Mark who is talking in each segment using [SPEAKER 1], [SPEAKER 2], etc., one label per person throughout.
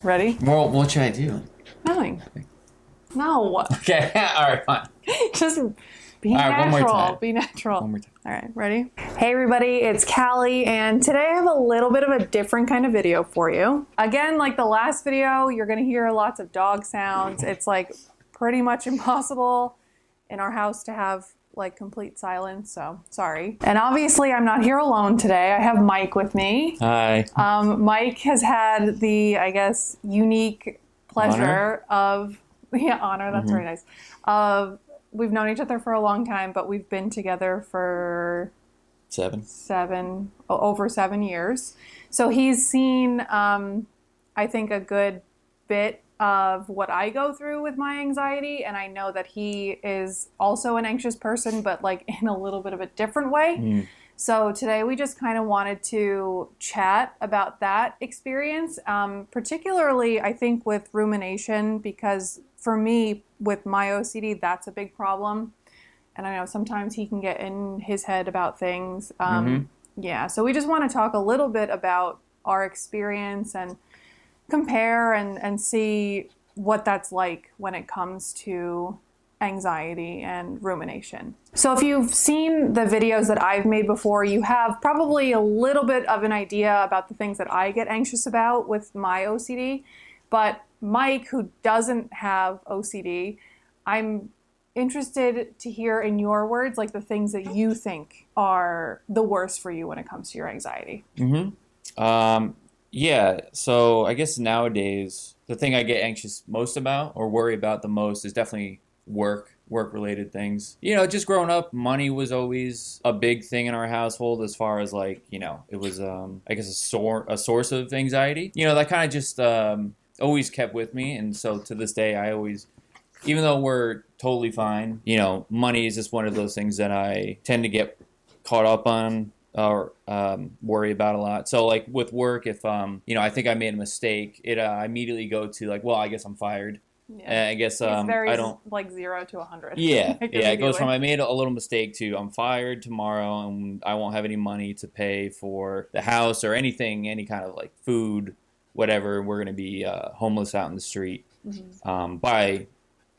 [SPEAKER 1] Ready?
[SPEAKER 2] Well, what should I do?
[SPEAKER 1] Nothing. No.
[SPEAKER 2] Okay, all right, fine.
[SPEAKER 1] Just be
[SPEAKER 2] All right, one more
[SPEAKER 1] natural.
[SPEAKER 2] time.
[SPEAKER 1] Be natural.
[SPEAKER 2] One more time.
[SPEAKER 1] All right, ready? Hey everybody, it's Callie, and today I have a little bit of a different kind of video for you. Again, like the last video, you're gonna hear lots of dog sounds. It's like pretty much impossible in our house to have like complete silence, so sorry. And obviously I'm not here alone today. I have Mike with me.
[SPEAKER 2] Hi.
[SPEAKER 1] Mike has had the, I guess, unique pleasure of, honor, that's very nice, of, we've known each other for a long time, but we've been together for over 7 years. So he's seen, I think, a good bit of what I go through with my anxiety, and I know that he is also an anxious person, but like in a little bit of a different way. So today we just kind of wanted to chat about that experience, particularly I think with rumination, because for me with my OCD, that's a big problem. And I know sometimes he can get in his head about things. Yeah, so we just want to talk a little bit about our experience and compare and see what that's like when it comes to anxiety and rumination. So if you've seen the videos that I've made before, you have probably a little bit of an idea about the things that I get anxious about with my OCD. But Mike, who doesn't have OCD, I'm interested to hear in your words, like the things that you think are the worst for you when it comes to your anxiety.
[SPEAKER 2] Yeah, so I guess nowadays the thing I get anxious most about or worry about the most is definitely work-related things. You know, just growing up, money was always a big thing in our household as far as like, you know, it was I guess a source of anxiety. You know, that kind of just always kept with me, and so to this day I always, even though we're totally fine, you know, money is just one of those things that I tend to get caught up on or worry about a lot. So like with work, if you know, I think I made a mistake, I immediately go to like, well, I guess I'm fired.
[SPEAKER 1] Yeah.
[SPEAKER 2] I guess
[SPEAKER 1] It's very
[SPEAKER 2] I don't
[SPEAKER 1] like 0 to 100.
[SPEAKER 2] Yeah,
[SPEAKER 1] Like,
[SPEAKER 2] yeah. It goes from I made a little mistake to I'm fired tomorrow and I won't have any money to pay for the house or anything, any kind of like food, whatever. We're gonna be homeless out in the street by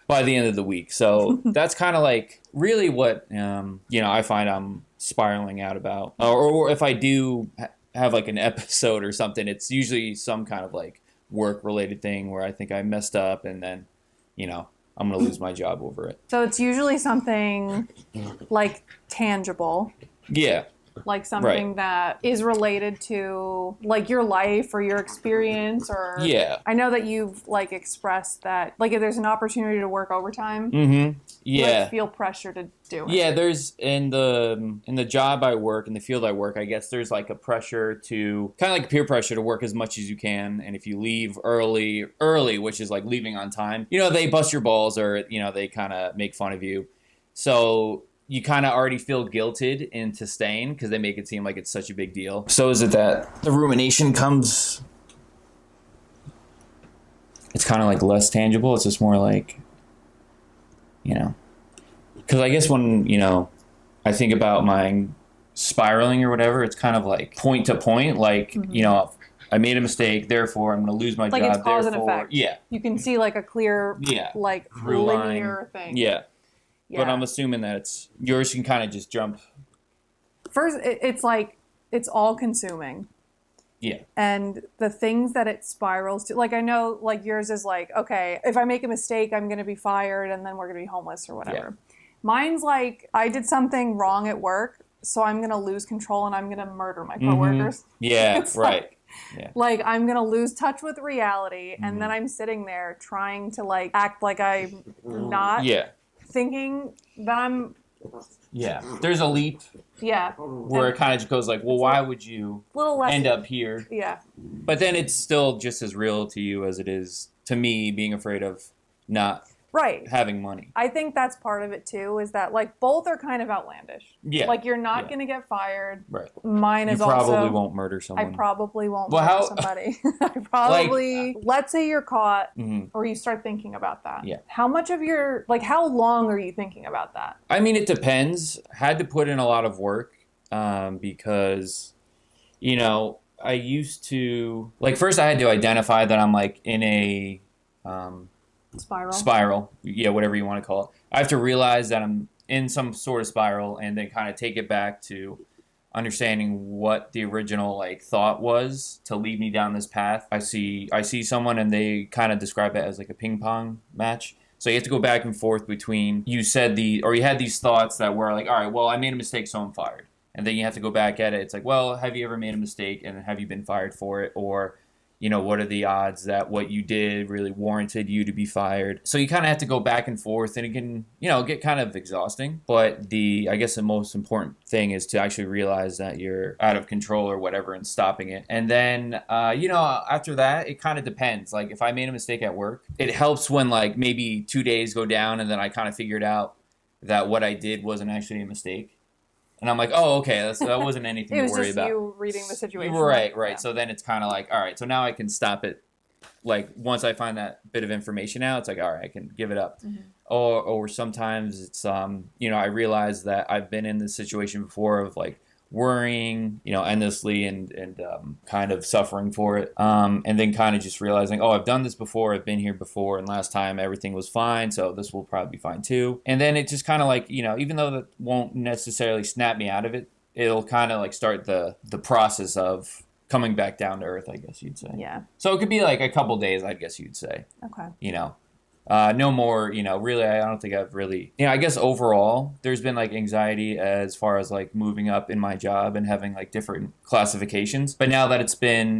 [SPEAKER 2] the end of the week. So that's kind of like really what you know, I find I'm spiraling out about. Or if I do have like an episode or something, it's usually some kind of like work related thing where I think I messed up and then, you know, I'm going to lose my job over it.
[SPEAKER 1] So it's usually something like tangible.
[SPEAKER 2] Yeah.
[SPEAKER 1] Like something that is related to like your life or your experience, or I know that you've like expressed that like if there's an opportunity to work overtime, you like, feel pressure to do it.
[SPEAKER 2] Yeah, there's in the job I work, in the field I work, I guess there's like a pressure to kind of like peer pressure to work as much as you can, and if you leave early, which is like leaving on time, you know, they bust your balls or you know, they kind of make fun of you. So you kind of already feel guilted into staying because they make it seem like it's such a big deal. So is it that the rumination comes, it's kind of like less tangible. It's just more like, you know, because I guess when, you know, I think about my spiraling or whatever, it's kind of like point to point, like, you know, I made a mistake, therefore I'm going to lose my job.
[SPEAKER 1] Like it's cause and effect.
[SPEAKER 2] Yeah.
[SPEAKER 1] You can see like a clear, like linear thing.
[SPEAKER 2] Yeah. But I'm assuming that yours can kind of just jump.
[SPEAKER 1] First, it's like, it's all consuming.
[SPEAKER 2] Yeah.
[SPEAKER 1] And the things that it spirals to, like I know like yours is like, okay, if I make a mistake, I'm going to be fired and then we're going to be homeless or whatever. Yeah. Mine's like, I did something wrong at work, so I'm going to lose control and I'm going to murder my coworkers.
[SPEAKER 2] Yeah, right.
[SPEAKER 1] Like I'm going to lose touch with reality, and then I'm sitting there trying to like act like I'm not thinking that I'm...
[SPEAKER 2] Yeah, there's a leap.
[SPEAKER 1] Yeah.
[SPEAKER 2] Where it kind of just goes like, well, why would you end up here?
[SPEAKER 1] Yeah.
[SPEAKER 2] But then it's still just as real to you as it is to me being afraid of not having money.
[SPEAKER 1] I think that's part of it too, is that like both are kind of outlandish. Yeah. Like you're not going to get fired.
[SPEAKER 2] Right.
[SPEAKER 1] Mine is
[SPEAKER 2] you probably won't murder someone.
[SPEAKER 1] I probably won't murder somebody. I probably, let's say you're caught or you start thinking about that.
[SPEAKER 2] Yeah.
[SPEAKER 1] How much of your, like how long are you thinking about that?
[SPEAKER 2] I mean, it depends. Had to put in a lot of work because, you know, I used to like first I had to identify that I'm like in a spiral, yeah, whatever you want to call it. I have to realize that I'm in some sort of spiral, and then kind of take it back to understanding what the original like thought was to lead me down this path. I see someone and they kind of describe it as like a ping pong match. So you have to go back and forth between you had these thoughts that were like, all right, well, I made a mistake, so I'm fired. And then you have to go back at it. It's like, well, have you ever made a mistake and have you been fired for it? Or what are the odds that what you did really warranted you to be fired? So you kind of have to go back and forth, and it can, get kind of exhausting. But I guess the most important thing is to actually realize that you're out of control or whatever and stopping it. And then, after that, it kind of depends. Like if I made a mistake at work, it helps when like maybe 2 days go down and then I kind of figured out that what I did wasn't actually a mistake. And I'm like, oh, okay, that wasn't anything to worry about.
[SPEAKER 1] It was just you reading the situation.
[SPEAKER 2] Right. Yeah.
[SPEAKER 1] So
[SPEAKER 2] then it's kind of like, all right, so now I can stop it. Like once I find that bit of information out, it's like, all right, I can give it up. Mm-hmm. Or sometimes it's, I realize that I've been in this situation before of like worrying, endlessly and kind of suffering for it. And then kind of just realizing, oh, I've done this before. I've been here before. And last time everything was fine. So this will probably be fine too. And then it just kind of like, even though that won't necessarily snap me out of it, it'll kind of like start the process of coming back down to earth, I guess you'd say.
[SPEAKER 1] Yeah.
[SPEAKER 2] So it could be like a couple days, I guess you'd say.
[SPEAKER 1] Okay.
[SPEAKER 2] No more, really, I don't think I've really, I guess overall, there's been like anxiety as far as like moving up in my job and having like different classifications. But now that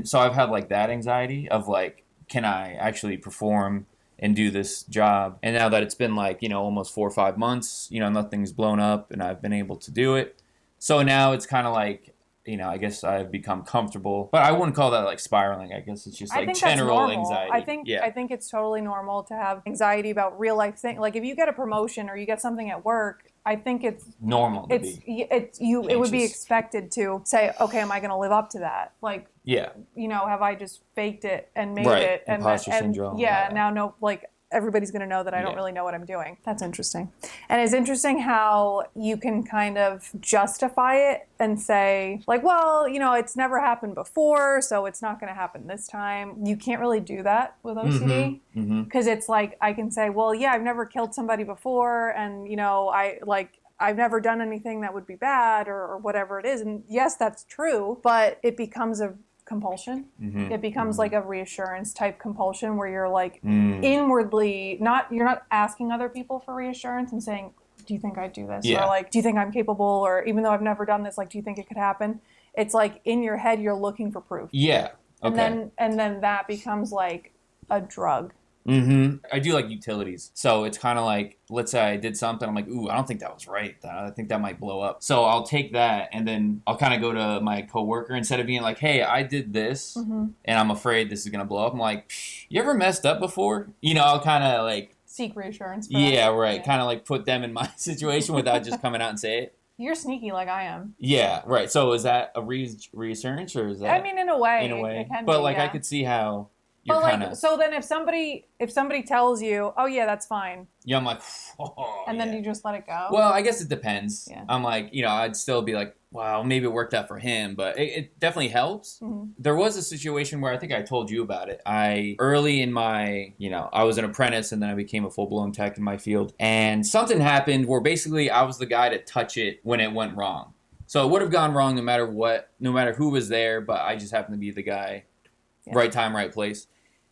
[SPEAKER 2] so I've had like that anxiety of like, can I actually perform and do this job? And now that it's been like, almost 4 or 5 months, nothing's blown up and I've been able to do it. So now it's kind of like, I guess I've become comfortable, but I wouldn't call that like spiraling. I guess it's just like general anxiety.
[SPEAKER 1] I think it's totally normal to have anxiety about real life things. Like if you get a promotion or you get something at work, I think it's
[SPEAKER 2] normal.
[SPEAKER 1] It would be expected to say, okay, am I going to live up to that? Like,
[SPEAKER 2] yeah,
[SPEAKER 1] have I just faked it and made it? And
[SPEAKER 2] imposter syndrome.
[SPEAKER 1] Yeah, now no, like. Everybody's going to know that I don't really know what I'm doing. That's interesting. And it's interesting how you can kind of justify it and say, like, well, it's never happened before, so it's not going to happen this time. You can't really do that with OCD. Because it's like, I can say, well, yeah, I've never killed somebody before, and, I've never done anything that would be bad or whatever it is. And yes, that's true, but it becomes a compulsion. It becomes like a reassurance type compulsion where you're like inwardly you're not asking other people for reassurance and saying, do you think I'd do this? Or like, do you think I'm capable? Or even though I've never done this, like, do you think it could happen? It's like in your head, you're looking for proof.
[SPEAKER 2] Yeah. Okay.
[SPEAKER 1] And then that becomes like a drug.
[SPEAKER 2] I do like utilities. So it's kind of like, let's say I did something. I'm like, ooh, I don't think that was right. I think that might blow up. So I'll take that and then I'll kind of go to my coworker instead of being like, hey, I did this and I'm afraid this is going to blow up. I'm like, you ever messed up before? I'll kind of like
[SPEAKER 1] seek reassurance.
[SPEAKER 2] Yeah, right. Yeah. Kind of like put them in my situation without just coming out and say it.
[SPEAKER 1] You're sneaky like I am.
[SPEAKER 2] Yeah, right. So is that a reassurance or is that?
[SPEAKER 1] I mean, in a way. It can be,
[SPEAKER 2] like, I could see how.
[SPEAKER 1] But like, so then if somebody tells you, oh yeah, that's fine.
[SPEAKER 2] Yeah, I'm like, oh,
[SPEAKER 1] and then you just let it go.
[SPEAKER 2] Well, I guess it depends. Yeah. I'm like, I'd still be like, wow, maybe it worked out for him, but it definitely helps. There was a situation where I think I told you about it. Early in my, I was an apprentice and then I became a full-blown tech in my field. And something happened where basically I was the guy to touch it when it went wrong. So it would have gone wrong no matter who was there, but I just happened to be the guy, right time, right place.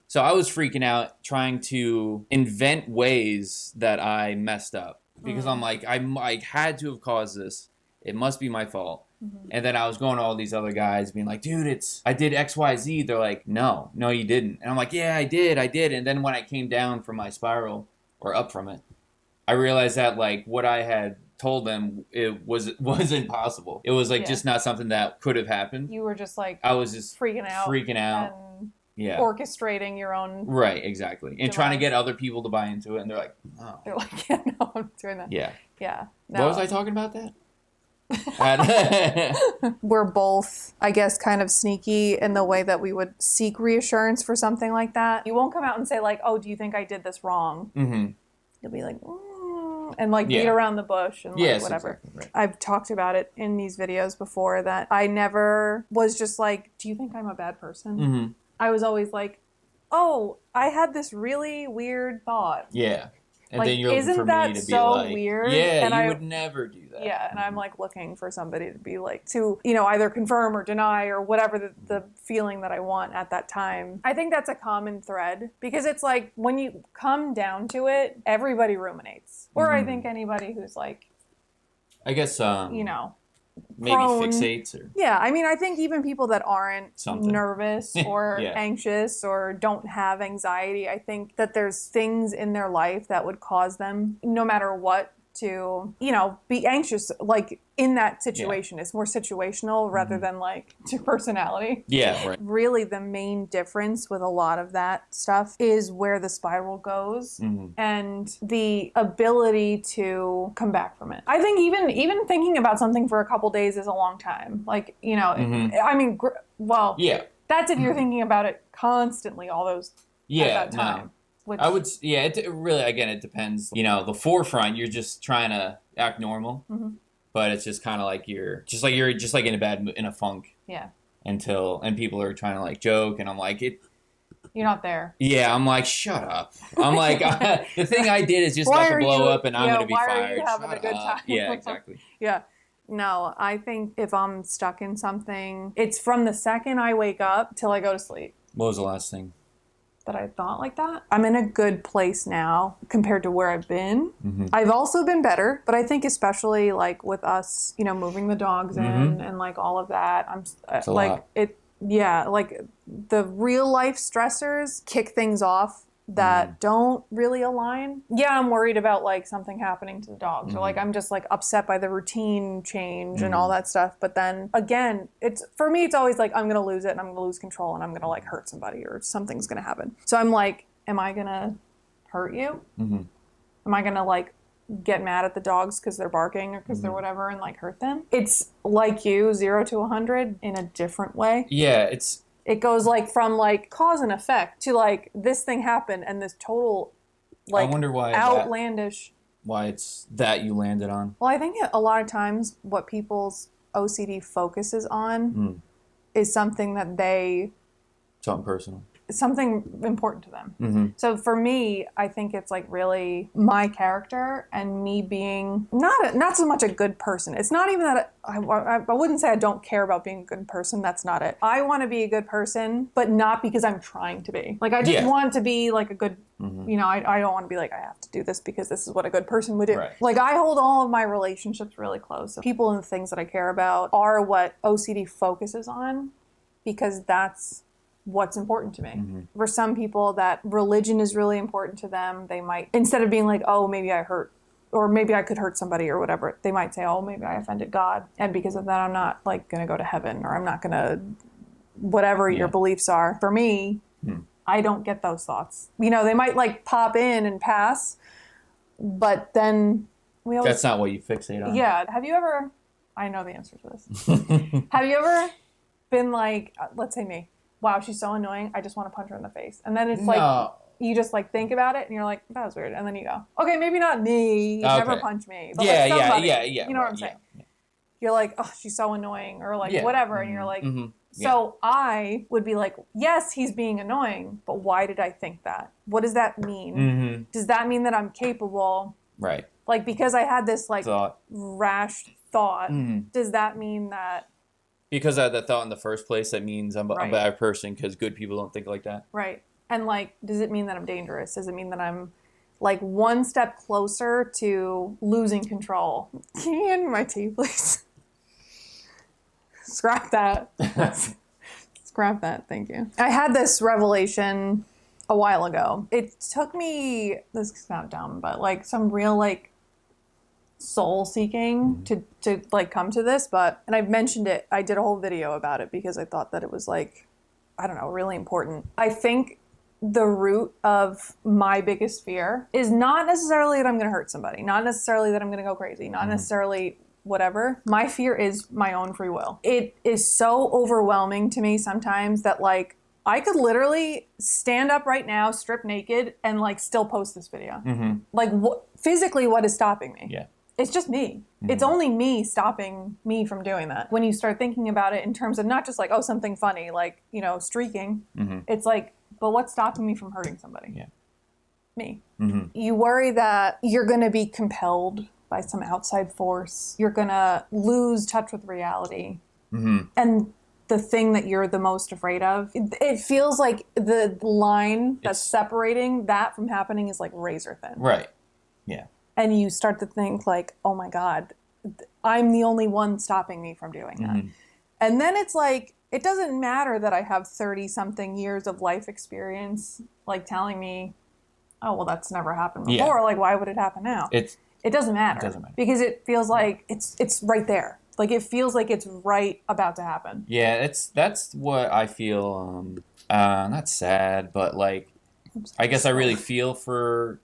[SPEAKER 2] So I was freaking out trying to invent ways that I messed up because I'm like, I had to have caused this. It must be my fault. And then I was going to all these other guys being like, dude, I did X, Y, Z. They're like, no, you didn't. And I'm like, yeah, I did. And then when I came down from my spiral or up from it, I realized that like what I had told them, it wasn't possible. It was like just not something that could have happened.
[SPEAKER 1] You were just like,
[SPEAKER 2] I was just
[SPEAKER 1] freaking out.
[SPEAKER 2] Yeah.
[SPEAKER 1] Orchestrating your own.
[SPEAKER 2] Right, exactly. And trying to get other people to buy into it. And they're like, oh.
[SPEAKER 1] They're like, yeah, no, I'm doing that.
[SPEAKER 2] Yeah.
[SPEAKER 1] Yeah. No.
[SPEAKER 2] What was I talking about that?
[SPEAKER 1] We're both, I guess, kind of sneaky in the way that we would seek reassurance for something like that. You won't come out and say like, oh, do you think I did this wrong? You'll be like, and like beat around the bush and like whatever.
[SPEAKER 2] Exactly right.
[SPEAKER 1] I've talked about it in these videos before that I never was just like, do you think I'm a bad person?
[SPEAKER 2] Mm-hmm.
[SPEAKER 1] I was always like, oh, I had this really weird thought.
[SPEAKER 2] Yeah. And
[SPEAKER 1] like,
[SPEAKER 2] then you're looking for
[SPEAKER 1] that
[SPEAKER 2] me to be
[SPEAKER 1] so
[SPEAKER 2] like,
[SPEAKER 1] weird?
[SPEAKER 2] yeah,
[SPEAKER 1] And
[SPEAKER 2] you would never do that.
[SPEAKER 1] Yeah, and I'm like looking for somebody to be like, to, you know, either confirm or deny or whatever the feeling that I want at that time. I think that's a common thread because it's like when you come down to it, everybody ruminates. Or I think anybody who's like,
[SPEAKER 2] I guess,
[SPEAKER 1] you know,
[SPEAKER 2] maybe
[SPEAKER 1] prone.
[SPEAKER 2] fixates or
[SPEAKER 1] Yeah, I mean, I think even people that aren't nervous or
[SPEAKER 2] Yeah.
[SPEAKER 1] anxious or don't have anxiety, I think that there's things in their life that would cause them, no matter what, to, you know, be anxious, like in that situation. It's more situational rather than like to personality.
[SPEAKER 2] Yeah, right.
[SPEAKER 1] Really, the main difference with a lot of that stuff is where the spiral goes and the ability to come back from it. I think even thinking about something for a couple days is a long time. Like, you know, I mean, well,
[SPEAKER 2] yeah,
[SPEAKER 1] that's if you're thinking about it constantly all those at that time.
[SPEAKER 2] No.
[SPEAKER 1] Which,
[SPEAKER 2] I would, it really, again, it depends. You know, the forefront, you're just trying to act normal, but it's just kind of like you're just like in a in a funk.
[SPEAKER 1] Yeah.
[SPEAKER 2] And people are trying to like joke, and I'm like, you're
[SPEAKER 1] not there.
[SPEAKER 2] Yeah, I'm like, shut up. I'm like, the thing I did is just got to blow up, and I'm going to be fired.
[SPEAKER 1] Why are you having a good time?
[SPEAKER 2] Yeah, exactly.
[SPEAKER 1] Yeah. No, I think if I'm stuck in something, it's from the second I wake up till I go to sleep.
[SPEAKER 2] What was the last thing
[SPEAKER 1] that I thought like that? I'm in a good place now compared to where I've been. I've also been better, but I think especially like with us, you know, moving the dogs in and like all of that, I'm like like the real life stressors kick things off that don't really align. Yeah, I'm worried about like something happening to the dogs or like I'm just like upset by the routine change and all that stuff. But then again, for me, it's always like I'm going to lose it and I'm going to lose control and I'm going to like hurt somebody or something's going to happen. So I'm like, am I going to hurt you? Am I going to like get mad at the dogs because they're barking or because they're whatever and like hurt them? It's like you, 0 to 100 in a different way.
[SPEAKER 2] Yeah,
[SPEAKER 1] it goes like from like cause and effect to like this thing happened and this total like
[SPEAKER 2] I wonder why
[SPEAKER 1] outlandish.
[SPEAKER 2] Why it's that you landed on?
[SPEAKER 1] Well, I think a lot of times what people's OCD focuses on is something that
[SPEAKER 2] something personal.
[SPEAKER 1] Something important to them. So for me, I think it's like really my character and me being not so much a good person. It's not even that I wouldn't say I don't care about being a good person. That's not it. I want to be a good person, but not because I'm trying to be. Like I just want to be like a good, you know, I don't want to be like, I have to do this because this is what a good person would do.
[SPEAKER 2] Right.
[SPEAKER 1] Like I hold all of my relationships really close. So people and the things that I care about are what OCD focuses on because that's what's important to me. For some people that religion is really important to them, they might, instead of being like, oh, maybe I hurt, or maybe I could hurt somebody or whatever, they might say, oh, maybe I offended God. And because of that, I'm not like going to go to heaven or I'm not going to, whatever your beliefs are. For me, I don't get those thoughts. You know, they might like pop in and pass, but then we always...
[SPEAKER 2] That's not what you fixate on.
[SPEAKER 1] Yeah. Have you ever, I know the answer to this. Have you ever been like, let's say me, wow, she's so annoying, I just want to punch her in the face. And then it's like, you just like think about it and you're like, that was weird. And then you go, okay, maybe not me, never punch me. But like somebody, you know what I'm saying? Yeah. You're like, oh, she's so annoying or like whatever. And you're like, so I would be like, yes, he's being annoying, but why did I think that? What does that mean? Does that mean that I'm capable?
[SPEAKER 2] Right.
[SPEAKER 1] Like, because I had this like rash thought, does that mean that?
[SPEAKER 2] Because I had that thought in the first place, that means I'm a bad person because good people don't think like that.
[SPEAKER 1] Right. And like, does it mean that I'm dangerous? Does it mean that I'm like one step closer to losing control? Can you hand me my tea, please? Scrap that. Scrap that. Thank you. I had this revelation a while ago. It took me, this is kind of dumb, but like some real like soul seeking to like come to this, and I've mentioned it. I did a whole video about it because I thought that it was like, I don't know, really important. I think the root of my biggest fear is not necessarily that I'm going to hurt somebody, not necessarily that I'm going to go crazy, not necessarily whatever. My fear is my own free will. It is so overwhelming to me sometimes that like I could literally stand up right now, strip naked, and like still post this video. Like physically, what is stopping me?
[SPEAKER 2] Yeah.
[SPEAKER 1] It's just me. It's only me stopping me from doing that. When you start thinking about it in terms of not just like, oh, something funny, like, you know, streaking, it's like, but what's stopping me from hurting somebody?
[SPEAKER 2] Yeah.
[SPEAKER 1] Me. You worry that you're going to be compelled by some outside force. You're going to lose touch with reality. And the thing that you're the most afraid of, it feels like the line that's separating that from happening is like razor thin.
[SPEAKER 2] Right. Yeah.
[SPEAKER 1] And you start to think like, oh my God, I'm the only one stopping me from doing that. And then it's like, it doesn't matter that I have 30 something years of life experience, like telling me, oh, well, that's never happened before. Like, why would it happen now? It doesn't matter.
[SPEAKER 2] It doesn't matter.
[SPEAKER 1] Because it feels like it's right there. Like, it feels like it's right about to happen.
[SPEAKER 2] Yeah, that's what I feel, not sad, but like, I guess I really feel for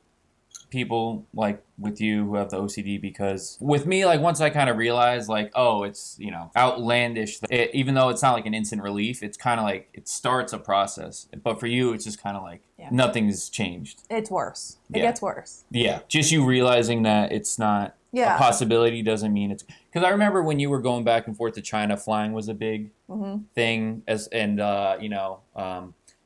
[SPEAKER 2] people like with you who have the OCD, because with me, like, once I kind of realized like, oh, it's, you know, outlandish, even though it's not like an instant relief, it's kind of like it starts a process. But for you, it's just kind of like nothing's changed.
[SPEAKER 1] It's worse. It gets worse.
[SPEAKER 2] Yeah. Just you realizing that it's not a possibility doesn't mean it's, because I remember when you were going back and forth to China, flying was a big thing,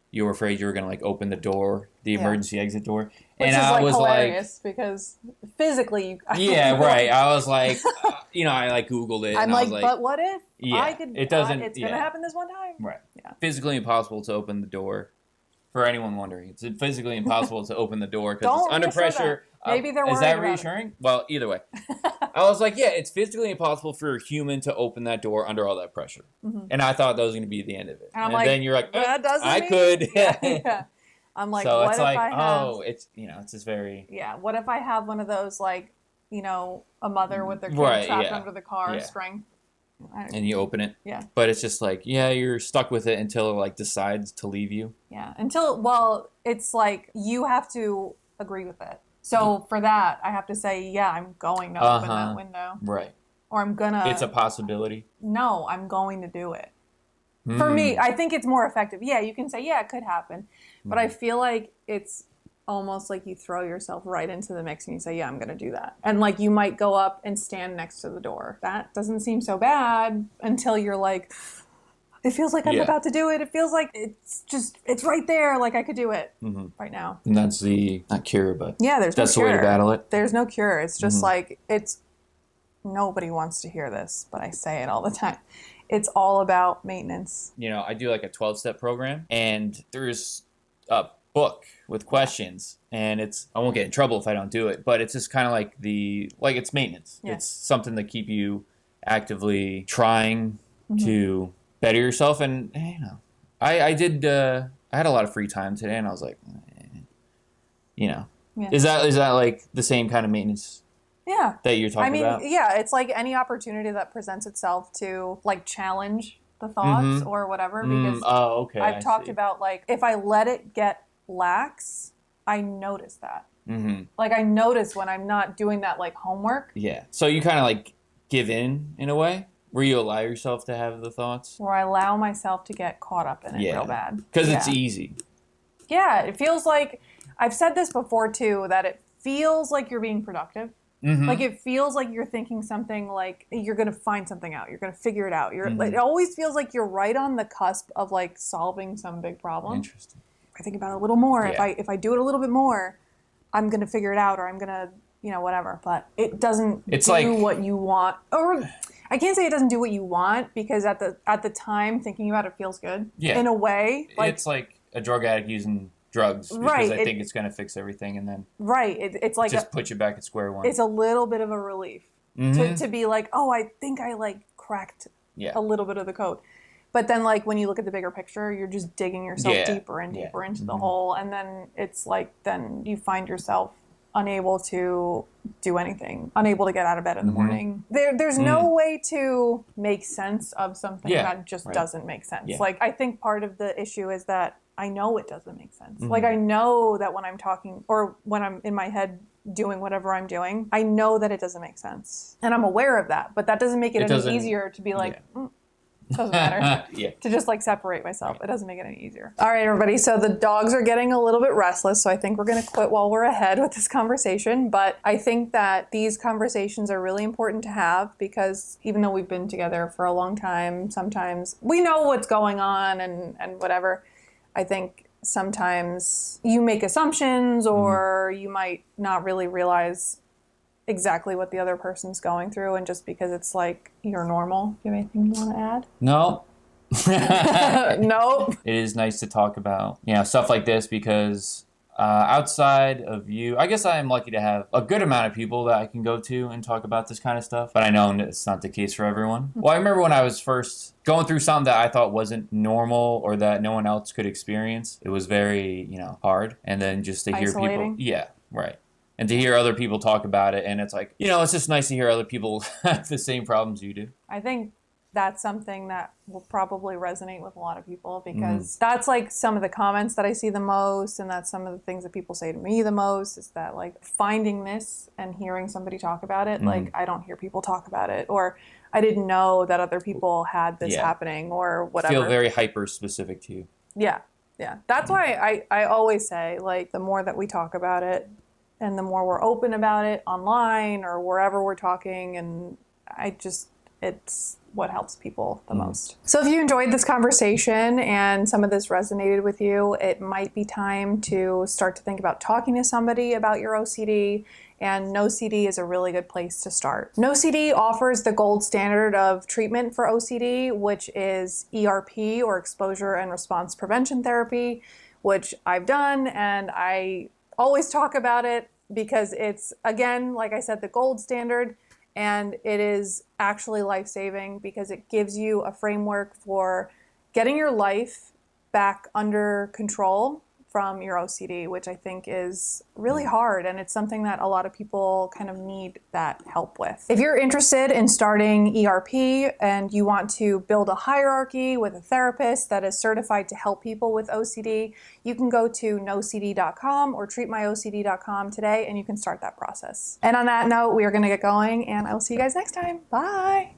[SPEAKER 2] you were afraid you were going to like open the door, the emergency exit door.
[SPEAKER 1] Which
[SPEAKER 2] and
[SPEAKER 1] is
[SPEAKER 2] I
[SPEAKER 1] like
[SPEAKER 2] was
[SPEAKER 1] hilarious because physically
[SPEAKER 2] right. I was like, I like Googled it.
[SPEAKER 1] I'm
[SPEAKER 2] and
[SPEAKER 1] like,
[SPEAKER 2] I was like,
[SPEAKER 1] but what if I could,
[SPEAKER 2] it doesn't,
[SPEAKER 1] it's going to happen this one time.
[SPEAKER 2] Right.
[SPEAKER 1] Yeah.
[SPEAKER 2] Physically impossible to open the door. For anyone wondering, it's physically impossible to open the door because it's under pressure.
[SPEAKER 1] Maybe they're worried
[SPEAKER 2] Is that
[SPEAKER 1] about
[SPEAKER 2] reassuring? Well, either way. I was like, yeah, it's physically impossible for a human to open that door under all that pressure. And I thought that was going to be the end of it. And
[SPEAKER 1] like,
[SPEAKER 2] then you're like,
[SPEAKER 1] that doesn't
[SPEAKER 2] I
[SPEAKER 1] mean...
[SPEAKER 2] could.
[SPEAKER 1] Yeah. I'm like,
[SPEAKER 2] so
[SPEAKER 1] what
[SPEAKER 2] it's
[SPEAKER 1] if
[SPEAKER 2] like,
[SPEAKER 1] I have...
[SPEAKER 2] it's, it's just very...
[SPEAKER 1] Yeah, what if I have one of those, like, a mother with their kid trapped under the car string?
[SPEAKER 2] And you open it.
[SPEAKER 1] Yeah.
[SPEAKER 2] But it's just like, you're stuck with it until it like decides to leave you.
[SPEAKER 1] Yeah. It's like you have to agree with it. So for that, I have to say, I'm going to open that window.
[SPEAKER 2] Right.
[SPEAKER 1] Or I'm going to...
[SPEAKER 2] It's a possibility.
[SPEAKER 1] No, I'm going to do it. For me, I think it's more effective. Yeah, you can say, it could happen. But I feel like it's almost like you throw yourself right into the mix and you say, I'm going to do that. And like you might go up and stand next to the door. That doesn't seem so bad until you're like, it feels like I'm about to do it. It feels like it's right there. Like I could do it right now.
[SPEAKER 2] And that's not cure, but
[SPEAKER 1] there's
[SPEAKER 2] that's
[SPEAKER 1] no cure.
[SPEAKER 2] The way to battle it.
[SPEAKER 1] There's no cure. It's just like, nobody wants to hear this, but I say it all the time. It's all about maintenance.
[SPEAKER 2] I do like a 12-step program, and there's a book with questions, and I won't get in trouble if I don't do it, but it's just kind of like it's maintenance. Yeah. It's something to keep you actively trying to better yourself. And I had a lot of free time today, and I was like, is that like the same kind of maintenance?
[SPEAKER 1] Yeah.
[SPEAKER 2] That you're talking about?
[SPEAKER 1] It's like any opportunity that presents itself to like challenge the thoughts or whatever, because I've talked about like if I let it get lax, I notice that. Like I notice when I'm not doing that like homework. Yeah.
[SPEAKER 2] So you kind of like give in a way, where you allow yourself to have the thoughts?
[SPEAKER 1] Where I allow myself to get caught up in it real bad.
[SPEAKER 2] Because it's easy.
[SPEAKER 1] Yeah. It feels like, I've said this before too, that it feels like you're being productive. Like it feels like you're thinking something, like you're going to find something out. You're going to figure it out. It always feels like you're right on the cusp of like solving some big problem. Interesting. If I think about it a little more, if I do it a little bit more, I'm going to figure it out, or I'm going to, whatever. But it doesn't do what you want. Or I can't say it doesn't do what you want, because at the time thinking about it feels good. Yeah. In a way.
[SPEAKER 2] It's like a drug addict using drugs, because I think it's going to fix everything, and then
[SPEAKER 1] it's like
[SPEAKER 2] just put you back at square one.
[SPEAKER 1] It's a little bit of a relief to be like, oh, I think I like cracked a little bit of the code. But then like when you look at the bigger picture, you're just digging yourself deeper and deeper into the hole, and then it's like then you find yourself unable to do anything, unable to get out of bed in the morning. There's no way to make sense of something that just doesn't make sense. Yeah. Like I think part of the issue is that I know it doesn't make sense. Like I know that when I'm talking or when I'm in my head doing whatever I'm doing, I know that it doesn't make sense. And I'm aware of that, but that doesn't make it any easier to be like, Doesn't matter.
[SPEAKER 2] Yeah.
[SPEAKER 1] To just like separate myself. It doesn't make it any easier. All right, everybody. So the dogs are getting a little bit restless. So I think we're going to quit while we're ahead with this conversation. But I think that these conversations are really important to have because even though we've been together for a long time, sometimes we know what's going on and whatever. I think sometimes you make assumptions or you might not really realize exactly what the other person's going through, and just because it's like you're normal. Do you have anything you want to add?
[SPEAKER 2] No.
[SPEAKER 1] Nope.
[SPEAKER 2] It is nice to talk about, stuff like this because outside of you, I guess I am lucky to have a good amount of people that I can go to and talk about this kind of stuff. But I know it's not the case for everyone. Well, I remember when I was first going through something that I thought wasn't normal or that no one else could experience. It was very, hard. And then just to hear
[SPEAKER 1] Isolating.
[SPEAKER 2] people. Yeah, right. And to hear other people talk about it. And it's like, it's just nice to hear other people have the same problems you do.
[SPEAKER 1] I think that's something that will probably resonate with a lot of people because that's like some of the comments that I see the most, and that's some of the things that people say to me the most is that like finding this and hearing somebody talk about it, like I don't hear people talk about it, or I didn't know that other people had this happening or whatever.
[SPEAKER 2] Feel very hyper specific to you.
[SPEAKER 1] Yeah. That's why I always say like the more that we talk about it and the more we're open about it online or wherever we're talking, and it's what helps people the most. So if you enjoyed this conversation and some of this resonated with you, it might be time to start to think about talking to somebody about your OCD, and NOCD is a really good place to start. NOCD offers the gold standard of treatment for OCD, which is ERP, or exposure and response prevention therapy, which I've done, and I always talk about it because it's, again, like I said, the gold standard. And it is actually life-saving because it gives you a framework for getting your life back under control from your OCD, which I think is really hard. And it's something that a lot of people kind of need that help with. If you're interested in starting ERP and you want to build a hierarchy with a therapist that is certified to help people with OCD, you can go to NOCD.com or treatmyocd.com today and you can start that process. And on that note, we are going to get going, and I will see you guys next time. Bye.